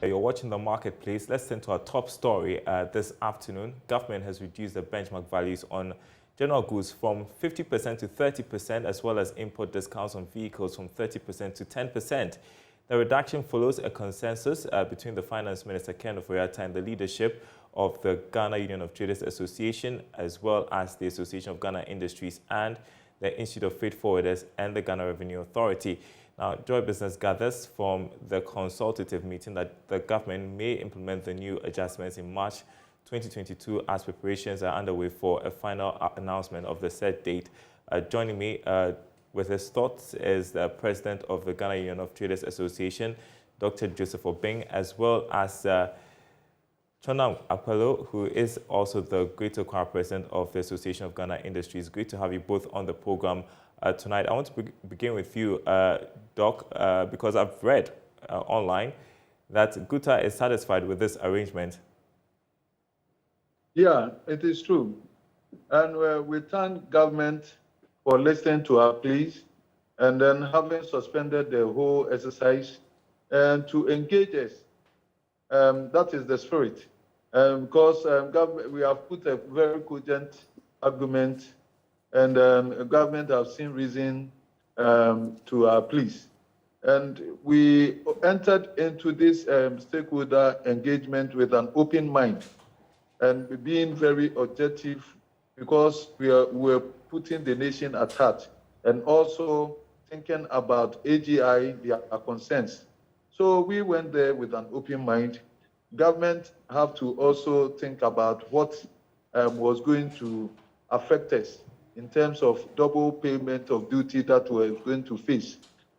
You're watching The Marketplace. Let's turn to our top story this afternoon. Government has reduced the benchmark values on general goods from 50% to 30%, as well as import discounts on vehicles from 30% to 10%. The reduction follows a consensus between the Finance Minister, Ken Ofori-Atta, and the leadership of the Ghana Union of Traders Association, as well as the Association of Ghana Industries and the Institute of Freight Forwarders and the Ghana Revenue Authority. Now, Joy Business gathers from the consultative meeting that the government may implement the new adjustments in March 2022 as preparations are underway for a final announcement of the set date. Joining me with his thoughts is the President of the Ghana Union of Traders Association, Dr. Joseph Obeng, as well as Chonam Apollo, who is also the Greater Choir President of the Association of Ghana Industries. Great to have you both on the program tonight. I want to begin with you, Doc, because I've read online that Gov't is satisfied with this arrangement. Yeah, it is true. And we thank government for listening to our pleas and then having suspended the whole exercise and to engage us. That is the spirit. Because we have put a very cogent argument, and government have seen reason to our pleas. And we entered into this stakeholder engagement with an open mind and being very objective, because we're putting the nation at heart and also thinking about AGI, their concerns. So we went there with an open mind. Government have to also think about what was going to affect us in terms of double payment of duty that we're going to face.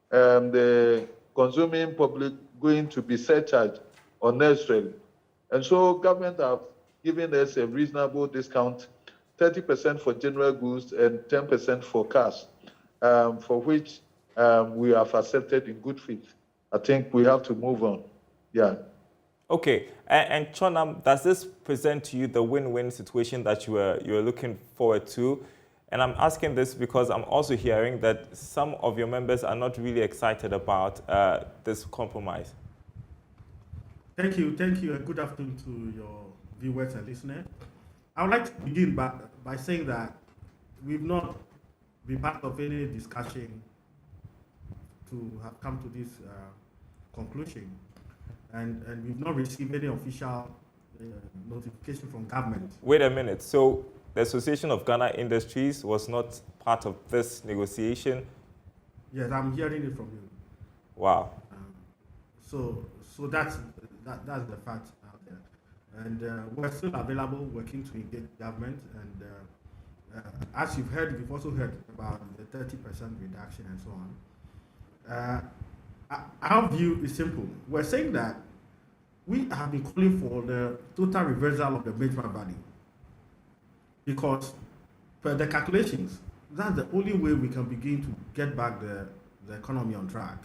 The consuming public going to be surcharged unnecessarily. And so government have given us a reasonable discount, 30% for general goods and 10% for cars, for which we have accepted in good faith. I think we have to move on. Yeah. Okay, and Chonam, does this present to you the win-win situation that you are looking forward to? And I'm asking this because I'm also hearing that some of your members are not really excited about this compromise. Thank you, and good afternoon to your viewers and listeners. I would like to begin by saying that we've not been part of any discussion to have come to this conclusion. And we've not received any official notification from government. Wait a minute. So the Association of Ghana Industries was not part of this negotiation? Yes, I'm hearing it from you. Wow. So that's the fact out there. And we're still available, working to engage government. And as you've heard, we've also heard about the 30% reduction and so on. Our view is simple. We're saying that we have been calling for the total reversal of the benchmark value, because per the calculations, that's the only way we can begin to get back the economy on track.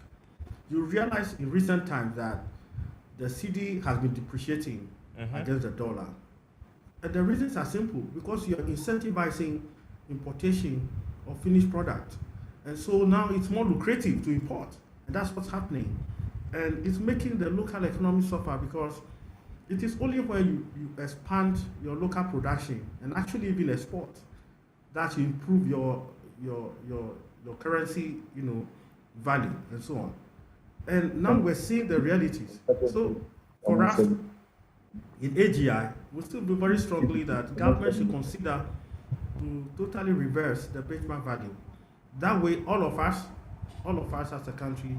You realize in recent times that the cedi has been depreciating against the dollar. And the reasons are simple, because you're incentivizing importation of finished product. And so now it's more lucrative to import. And that's what's happening. And it's making the local economy suffer, because it is only when you expand your local production and actually even export that you improve your currency, value and so on. And now we're seeing the realities. So for us in AGI, we still be very strongly that government should consider to totally reverse the benchmark value. That way, all of us as a country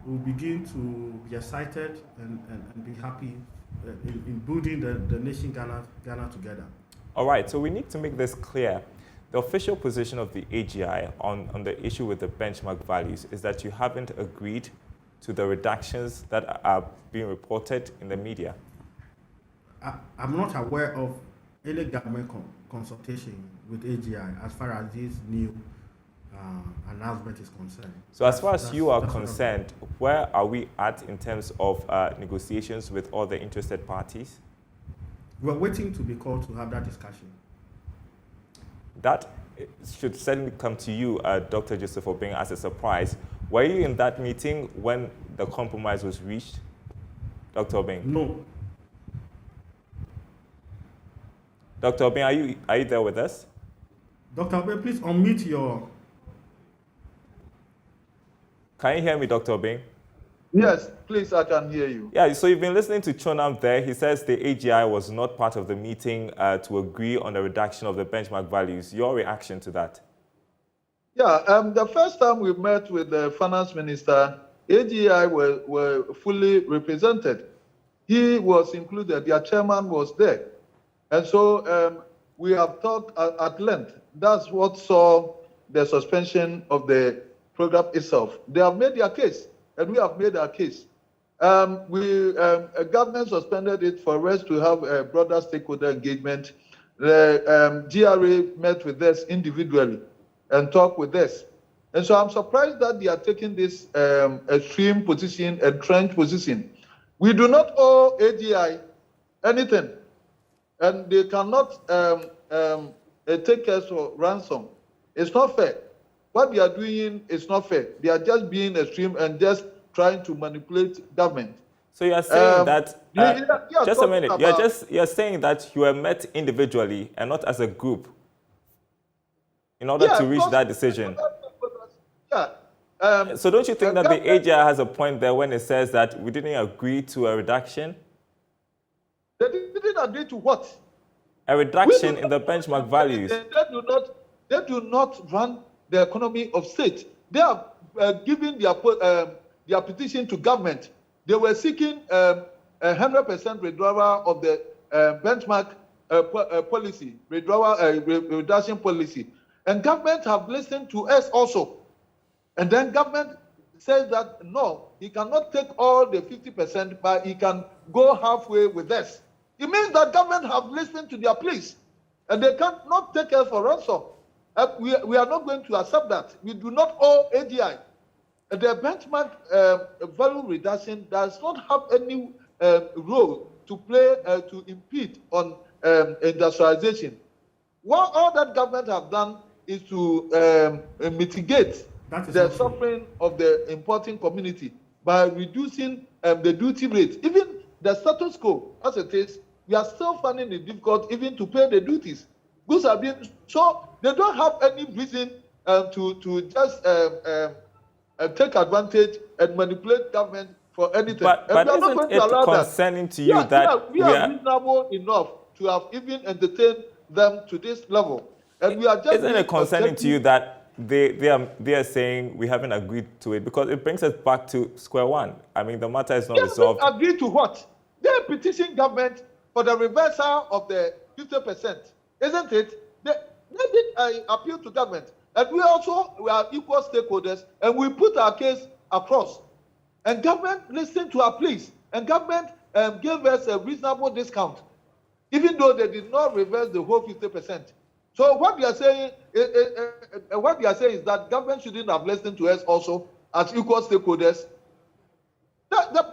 will begin to be excited and be happy in building the nation Ghana together. All right, so we need to make this clear. The official position of the AGI on the issue with the benchmark values is that you haven't agreed to the reductions that are being reported in the media. I'm not aware of any government consultation with AGI as far as this new announcement is concerned. So as far as you are concerned, where are we at in terms of negotiations with all the interested parties? We're waiting to be called to have that discussion. That should certainly come to you, Dr. Joseph Obeng, as a surprise. Were you in that meeting when the compromise was reached? Dr. Obeng? No. Dr. Obeng, are you there with us? Dr. Obeng, please unmute your... Can you hear me, Dr. Obeng? Yes, please, I can hear you. Yeah, so you've been listening to Chonam there. He says the AGI was not part of the meeting to agree on the reduction of the benchmark values. Your reaction to that? Yeah, the first time we met with the finance minister, AGI were fully represented. He was included, their chairman was there. And so we have talked at length. That's what saw the suspension of the program itself. They have made their case, and we have made our case. Government suspended it for us to have a broader stakeholder engagement. The GRA met with us individually and talked with us. And so I'm surprised that they are taking this extreme position, entrenched position. We do not owe AGI anything, and they cannot take us for ransom. It's not fair. What they are doing is not fair. They are just being extreme and just trying to manipulate government. So you are saying that, just a minute, you're saying that you were met individually and not as a group in order to reach that decision. Yeah. So don't you think that the AGI has a point there when it says that we didn't agree to a reduction? They didn't agree to what? A reduction in the benchmark values. They do not run the economy of state. They are giving their petition to government. They were seeking 100% withdrawal of the benchmark policy, reduction policy. And government have listened to us also. And then government says that, no, he cannot take all the 50%, but he can go halfway with us. It means that government have listened to their pleas, and they cannot take us for ransom. We are not going to accept that. We do not owe AGI. The benchmark value reduction does not have any role to play to impede on industrialization. What all that government have done is to mitigate the suffering of the importing community by reducing the duty rate. Even the status quo, as it is, we are still finding it difficult even to pay the duties. Goods are being, so they don't have any reason to just take advantage and manipulate government for anything. But isn't it concerning to you that we are reasonable enough to have even entertained them to this level? And we are just isn't it concerning to you that they are saying we haven't agreed to it, because it brings us back to square one? I mean, the matter is not resolved. Agree to what? They petition government for the reversal of the 50%, isn't it? They did appeal to government, and we are equal stakeholders, and we put our case across. And government listened to our pleas, and government gave us a reasonable discount, even though they did not reverse the whole 50%. So what we are saying is that government shouldn't have listened to us also as equal stakeholders. The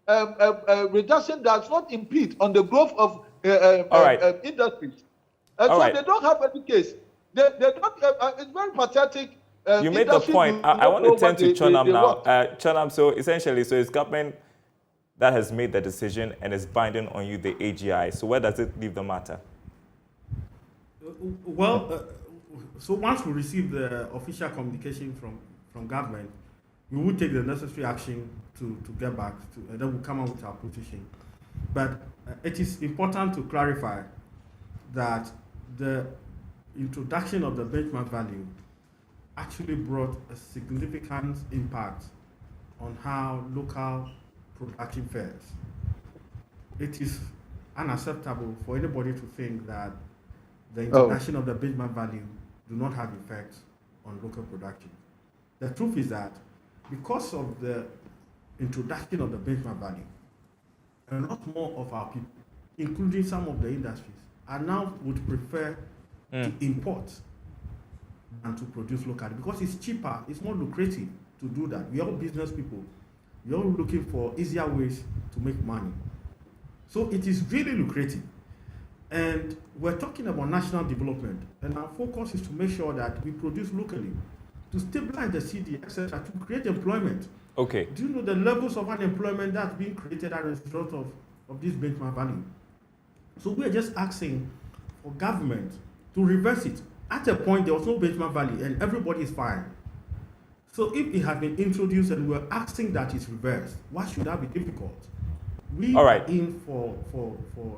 benchmark reduction does not impede on the growth of industries. And so they don't have any case. They don't. It's very pathetic. You made the point. I want to turn to Chonam now. Chonam, so essentially, it's government that has made the decision and is binding on you, the AGI. So where does it leave the matter? So once we receive the official communication from government, we will take the necessary action to get back to, and then we'll come out with our position. But it is important to clarify that the introduction of the benchmark value actually brought a significant impact on how local production fares. It is unacceptable for anybody to think that the introduction of the benchmark value do not have effects on local production. The truth is that because of the introduction of the benchmark value, a lot more of our people, including some of the industries, are now would prefer to import than to produce locally, because it's cheaper, it's more lucrative to do that. We are all business people. We're all looking for easier ways to make money. So it is really lucrative. And we're talking about national development, and our focus is to make sure that we produce locally. to stabilize the city, etc., to create employment. Okay. Do you know the levels of unemployment that's being created as a result of this benchmark value? So we're just asking for government to reverse it. At a point, there was no benchmark value and everybody is fine. So if it has been introduced and we're asking that it's reversed, why should that be difficult? We are in for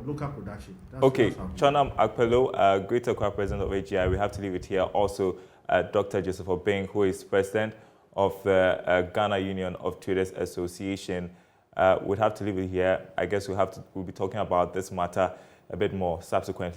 local production. Okay, Chonam Akpelo, Greater Accra President of AGI, we have to leave it here. Also, Dr. Joseph Obeng, who is President of the Ghana Union of Traders Association. We'll have to leave it here. I guess we'll be talking about this matter a bit more subsequently.